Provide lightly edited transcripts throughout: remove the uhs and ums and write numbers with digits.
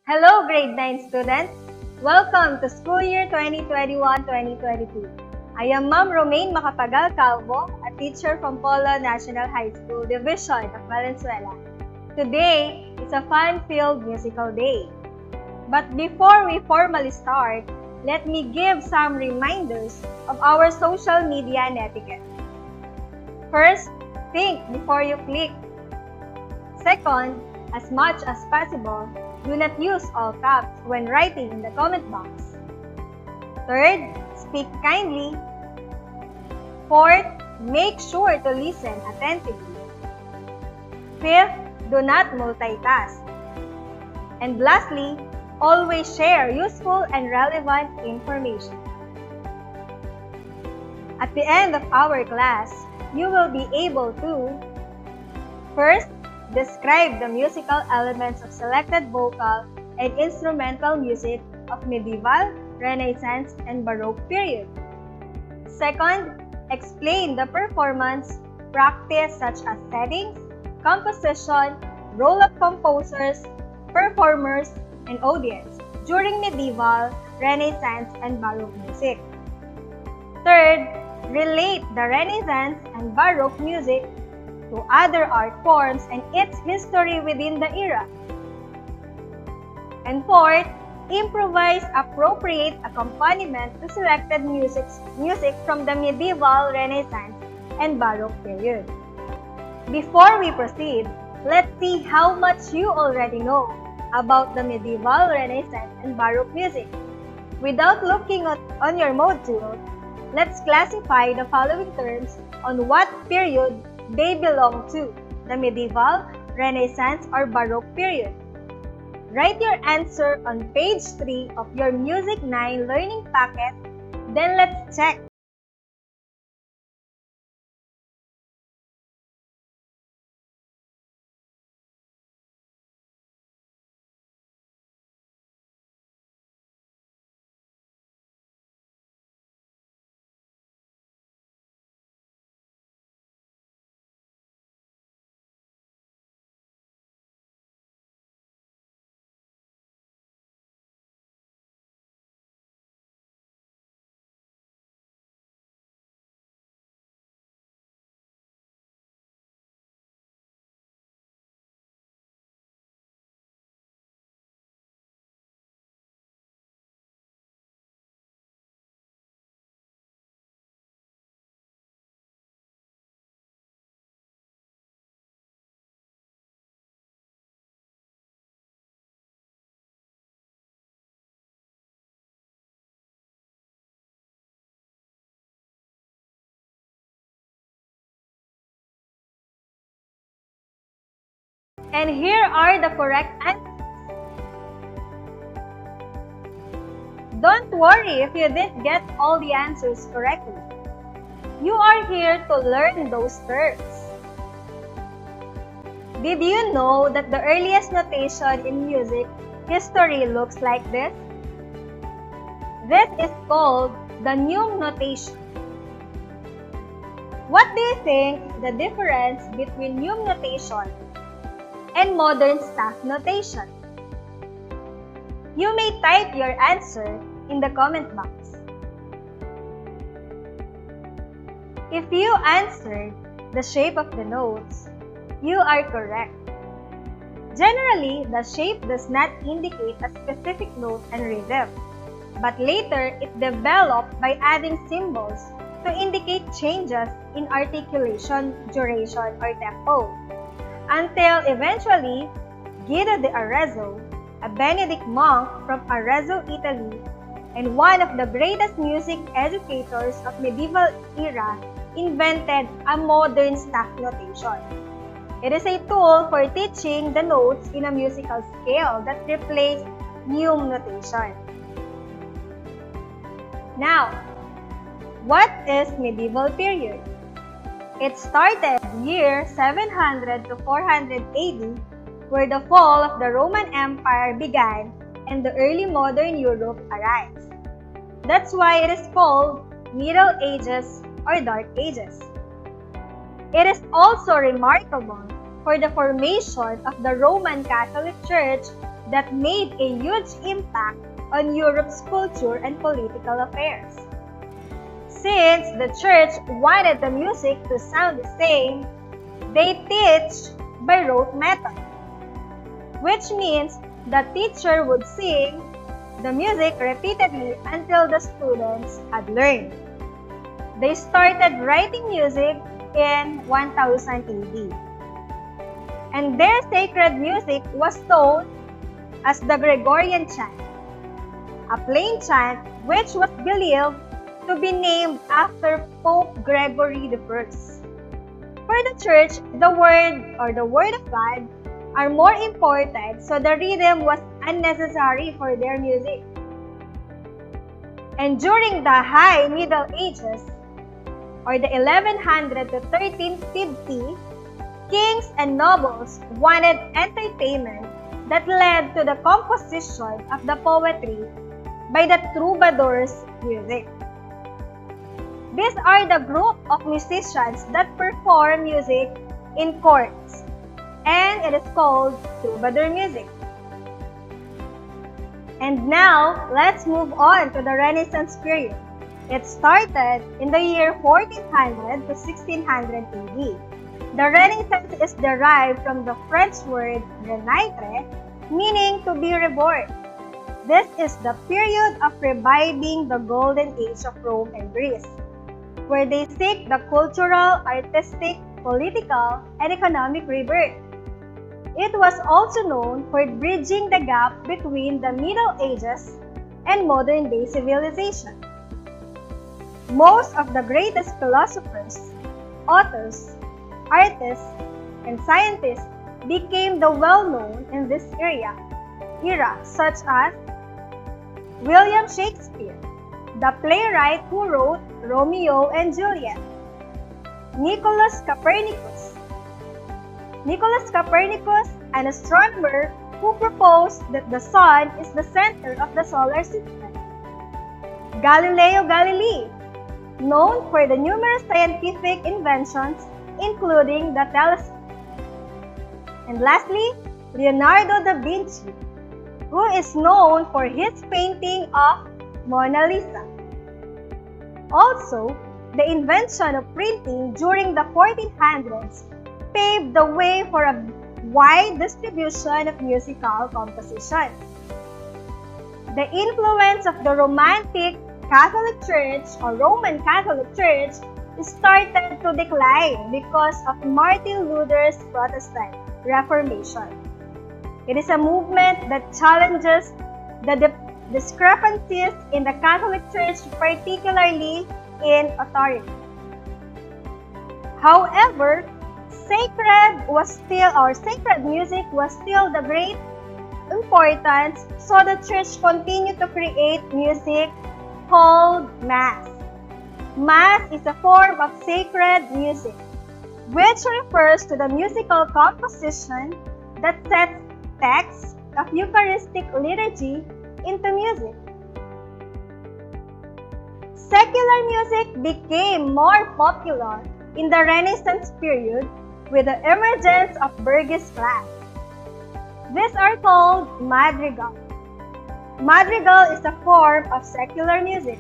Hello, grade 9 students! Welcome to school year 2021-2022. I am Ma'am Romaine Macapagal Calvo, a teacher from Polo National High School Division of Valenzuela. Today is a fun-filled musical day. But before we formally start, let me give some reminders of our social media etiquette. First, think before you click. Second, as much as possible, do not use all caps when writing in the comment box. Third, speak kindly. Fourth, make sure to listen attentively. Fifth, do not multitask. And lastly, always share useful and relevant information. At the end of our class, you will be able to first, describe the musical elements of selected vocal and instrumental music of medieval, Renaissance, and Baroque period. Second, explain the performance practice such as settings, composition, role of composers, performers, and audience during medieval, Renaissance, and Baroque music. Third, relate the Renaissance and Baroque music to other art forms and its history within the era. And fourth, improvise appropriate accompaniment to selected music from the medieval, Renaissance, and Baroque period. Before we proceed, let's see how much you already know about the medieval, Renaissance, and Baroque music. Without looking on your module, let's classify the following terms on what period they belong to, the medieval, Renaissance, or Baroque period. Write your answer on page 3 of your Music 9 learning packet, then let's check. And here are the correct answers. Don't worry if you didn't get all the answers correctly. You are here to learn those terms. Did you know that the earliest notation in music history looks like this? This is called the neume notation. What do you think the difference between neume notation and modern staff notation? You may type your answer in the comment box. If you answered the shape of the notes, you are correct. Generally, the shape does not indicate a specific note and rhythm, but later it developed by adding symbols to indicate changes in articulation, duration, or tempo, until eventually Guido de Arezzo, a Benedict monk from Arezzo, Italy, and one of the greatest music educators of medieval era, invented a modern staff notation. It is a tool for teaching the notes in a musical scale that replaced neume notation. Now, what is medieval period? It started year 700 to 400 AD, where the fall of the Roman Empire began and the early modern Europe arrives. That's why it is called Middle Ages or Dark Ages. It is also remarkable for the formation of the Roman Catholic Church that made a huge impact on Europe's culture and political affairs. Since the church wanted the music to sound the same, they teach by rote method, which means the teacher would sing the music repeatedly until the students had learned. They started writing music in 1000 AD, and their sacred music was known as the Gregorian chant, a plain chant which was believed to be named after Pope Gregory I. For the church, the word of God are more important, so the rhythm was unnecessary for their music. And during the High Middle Ages, or the 1100 to 1350, kings and nobles wanted entertainment that led to the composition of the poetry by the troubadours' music. These are the group of musicians that perform music in courts, and it is called troubadour music. And now, let's move on to the Renaissance period. It started in the year 1400 to 1600 AD. The Renaissance is derived from the French word renaître, meaning to be reborn. This is the period of reviving the golden age of Rome and Greece, where they seek the cultural, artistic, political, and economic rebirth. It was also known for bridging the gap between the Middle Ages and modern-day civilization. Most of the greatest philosophers, authors, artists, and scientists became the well-known in this era, such as William Shakespeare, the playwright who wrote Romeo and Juliet, Nicholas Copernicus, an astronomer who proposed that the sun is the center of the solar system, Galileo Galilei, known for the numerous scientific inventions including the telescope, and lastly, Leonardo da Vinci, who is known for his painting of Mona Lisa. Also, the invention of printing during the 1400s paved the way for a wide distribution of musical composition. The influence of the Romantic Catholic Church or Roman Catholic Church started to decline because of Martin Luther's Protestant Reformation. It is a movement that challenges the discrepancies in the Catholic Church, particularly in authority. However, sacred music was still the great importance, so the church continued to create music called Mass. Mass is a form of sacred music, which refers to the musical composition that sets texts of Eucharistic liturgy into music. Secular music became more popular in the Renaissance period with the emergence of bourgeois class. These are called madrigal. Madrigal is a form of secular music.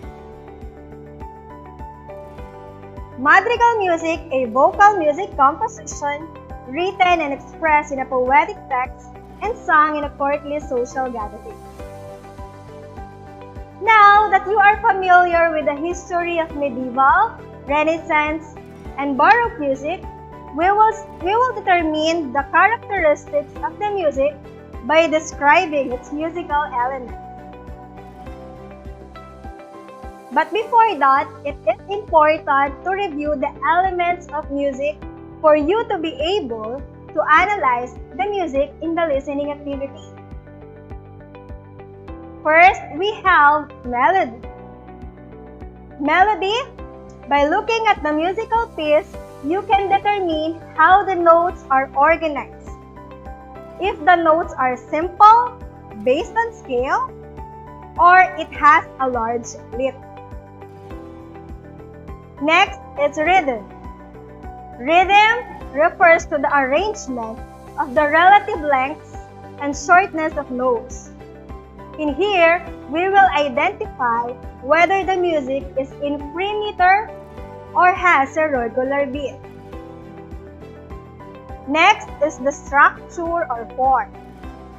Madrigal music, a vocal music composition written and expressed in a poetic text and sung in a courtly social gathering. Now that you are familiar with the history of medieval, Renaissance, and Baroque music, we will determine the characteristics of the music by describing its musical elements. But before that, it is important to review the elements of music for you to be able to analyze the music in the listening activity. First, we have melody. Melody, by looking at the musical piece, you can determine how the notes are organized. If the notes are simple, based on scale, or it has a large lip. Next is rhythm. Rhythm refers to the arrangement of the relative lengths and shortness of notes. In here, we will identify whether the music is in free meter or has a regular beat. Next is the structure or form.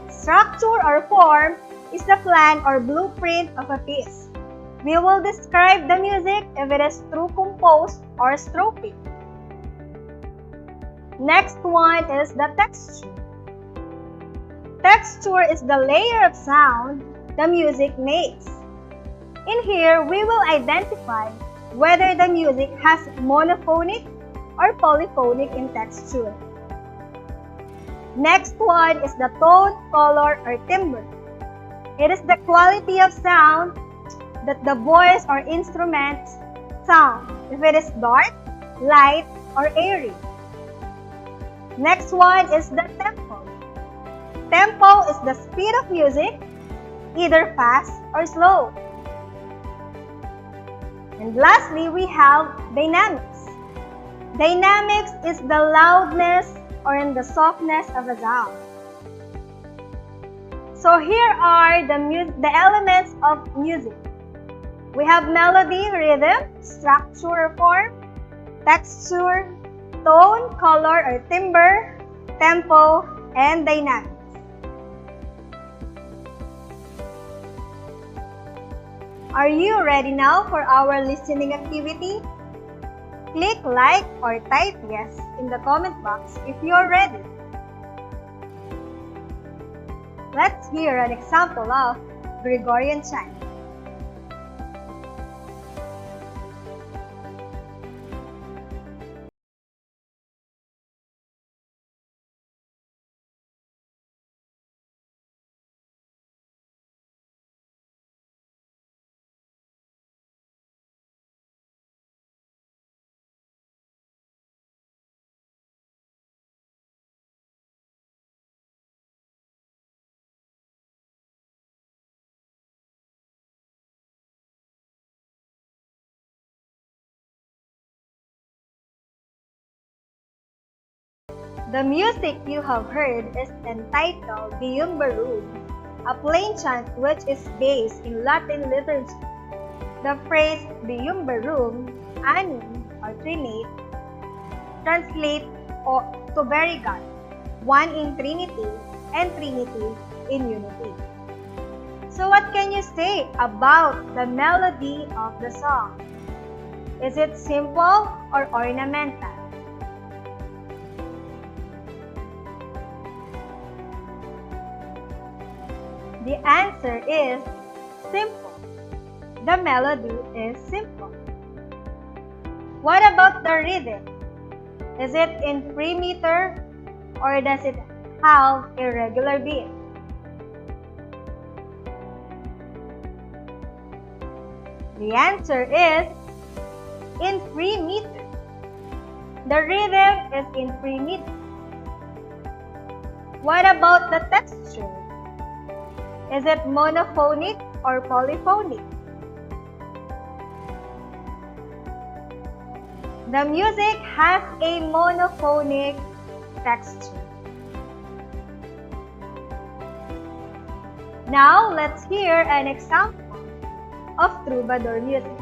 Structure or form is the plan or blueprint of a piece. We will describe the music if it is through composed or strophic. Next one is the texture. Texture is the layer of sound the music makes. In here, we will identify whether the music has monophonic or polyphonic in texture. Next one is the tone, color, or timbre. It is the quality of sound that the voice or instruments sound, if it is dark, light, or airy. Next one is the tempo. Tempo is the speed of music, either fast or slow. And lastly, we have dynamics. Dynamics is the loudness or in the softness of a sound. So here are the elements of music. We have melody, rhythm, structure, form, texture, tone, color or timbre, tempo, and dynamics. Are you ready now for our listening activity? Click like or type yes in the comment box if you are ready. Let's hear an example of Gregorian chant. The music you have heard is entitled Deum Baroque, a plain chant which is based in Latin liturgy. The phrase Deum Baroque, anime or trinate, translates to very God, one in Trinity and Trinity in unity. So what can you say about the melody of the song? Is it simple or ornamental? The answer is simple. The melody is simple. What about the rhythm? Is it in free meter or does it have a regular beat? The answer is in free meter. The rhythm is in free meter. What about the texture? Is it monophonic or polyphonic? The music has a monophonic texture. Now, let's hear an example of troubadour music.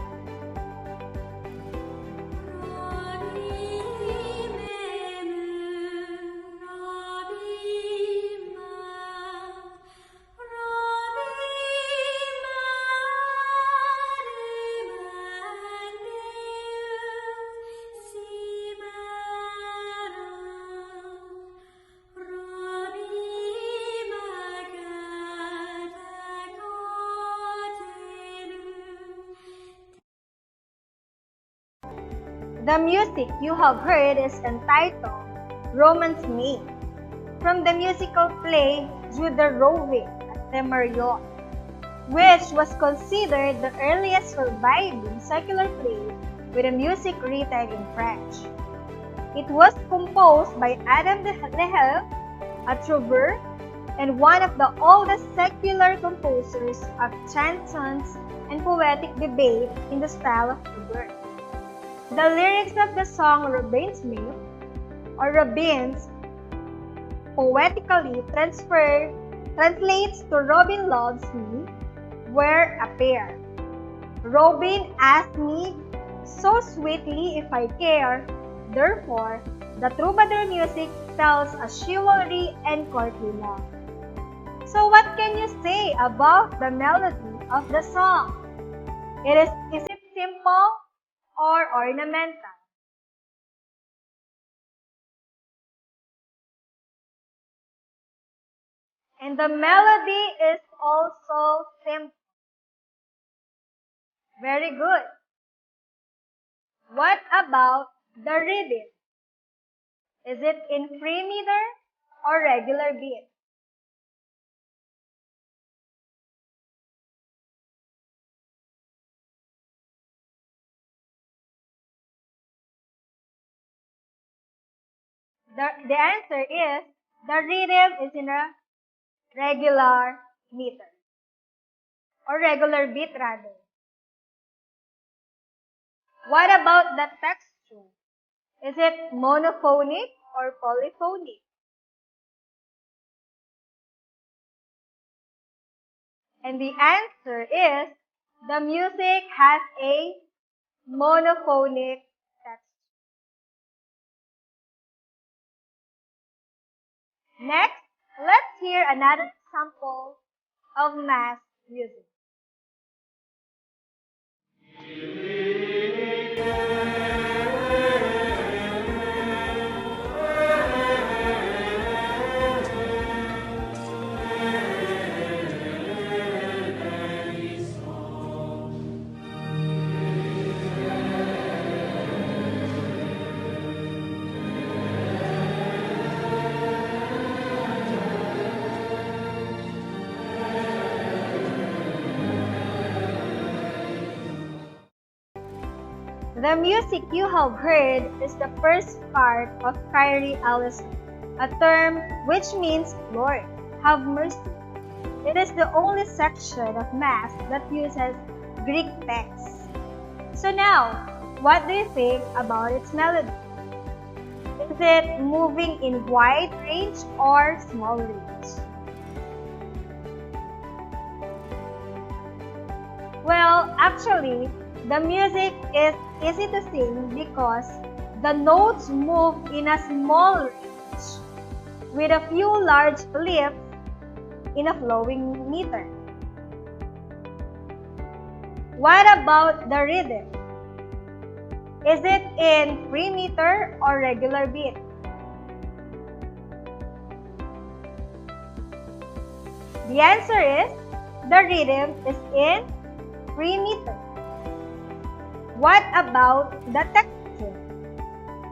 The music you have heard is entitled Romance Maid, from the musical play Jude the Roving at the Marriott, which was considered the earliest surviving secular play with a music written in French. It was composed by Adam de Lehel, a troubadour, and one of the oldest secular composers of chansons and poetic debate in the style of troubadour. The lyrics of the song Robin's Maid or Robins poetically transfer translates to Robin loves me, we're a pair. Robin asked me so sweetly if I care, therefore, the troubadour music tells a chivalry and courtly love. So what can you say about the melody of the song? Is it simple or ornamental? And the melody is also simple. Very good. What about the rhythm? Is it in free meter or regular beat? The answer is the rhythm is in a regular meter or regular beat rather. What about the texture? Is it monophonic or polyphonic? And the answer is the music has a monophonic texture. Next, let's hear another example of mass music. The music you have heard is the first part of Kyrie eleison, a term which means Lord, have mercy. It is the only section of Mass that uses Greek text. So now, what do you think about its melody? Is it moving in wide range or small range? Well, actually, the music is easy to sing because the notes move in a small range with a few large leaps in a flowing meter. What about the rhythm? Is it in free meter or regular beat? The answer is the rhythm is in free meter. What about the texture?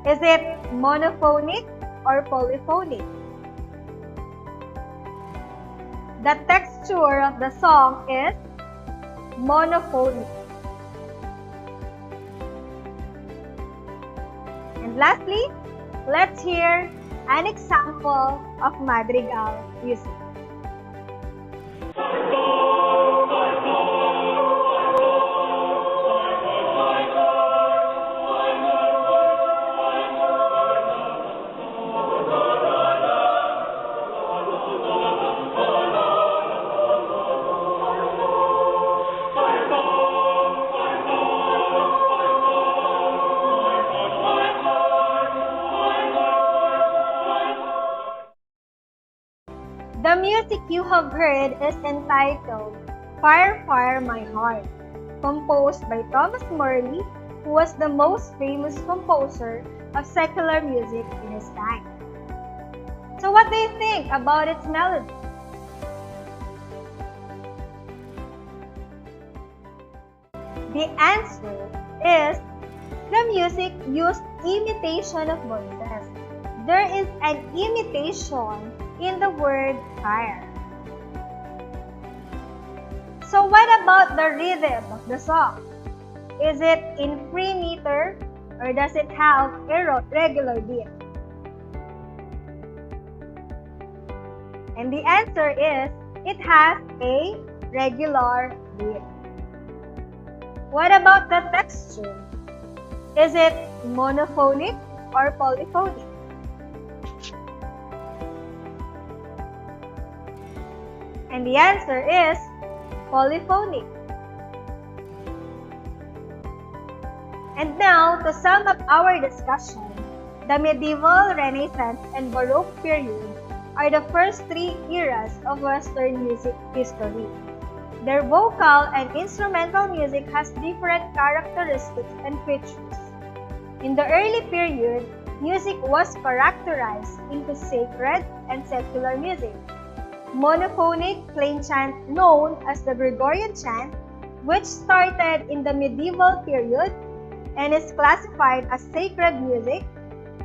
Is it monophonic or polyphonic? The texture of the song is monophonic. And lastly, let's hear an example of madrigal music. The music you have heard is entitled Fire, Fire, My Heart, composed by Thomas Morley, who was the most famous composer of secular music in his time. So what do you think about its melody? The answer is the music used imitation of voices. There is an imitation in the word fire. So what about the rhythm of the song? Is it in free meter or does it have a regular beat? And the answer is it has a regular beat. What about the texture? Is it monophonic or polyphonic? And the answer is polyphonic. And now, to sum up our discussion, the medieval, Renaissance, and Baroque period are the first three eras of Western music history. Their vocal and instrumental music has different characteristics and features. In the early period, music was characterized into sacred and secular music. Monophonic plain chant known as the Gregorian chant, which started in the medieval period and is classified as sacred music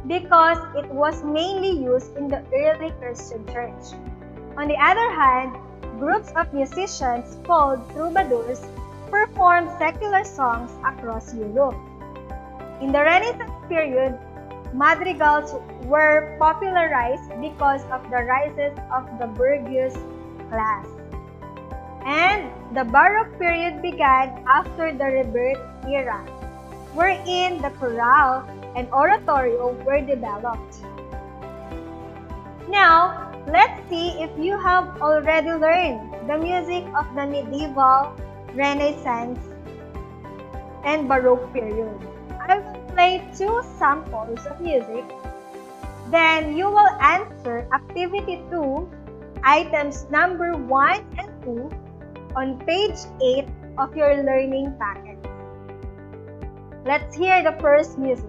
because it was mainly used in the early Christian church. On the other hand, groups of musicians called troubadours performed secular songs across Europe. In the Renaissance period, madrigals were popularized because of the rises of the bourgeois class. And the Baroque period began after the Rebirth era, wherein the chorale and oratorio were developed. Now, let's see if you have already learned the music of the medieval, Renaissance, and Baroque period. I will play two samples of music. Then you will answer Activity 2, items number 1 and 2 on page 8 of your learning packet. Let's hear the first music.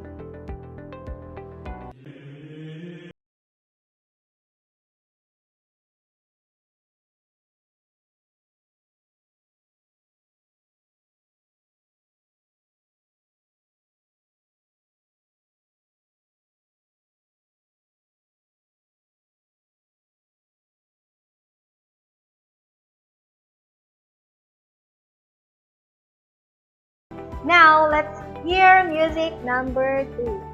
Now, let's hear music number 2.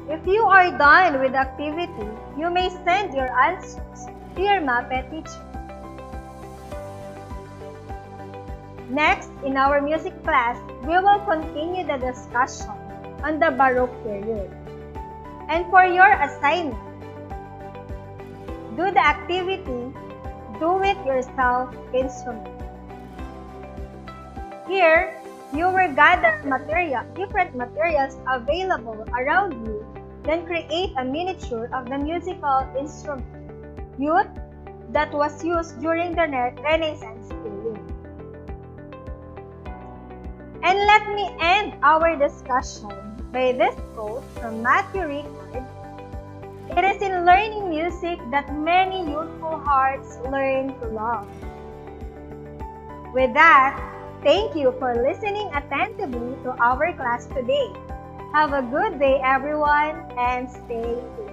If you are done with the activity, you may send your answers to your MAPEH teacher. Next, in our music class, we will continue the discussion on the Baroque period. And for your assignment, do the activity do-it-yourself instrument. Here, you will gather different materials available around you, then create a miniature of the musical instrument that was used during the Renaissance period. And let me end our discussion by this quote from Matthew Ricard. It is in learning music that many youthful hearts learn to love. With that, thank you for listening attentively to our class today. Have a good day, everyone, and stay tuned.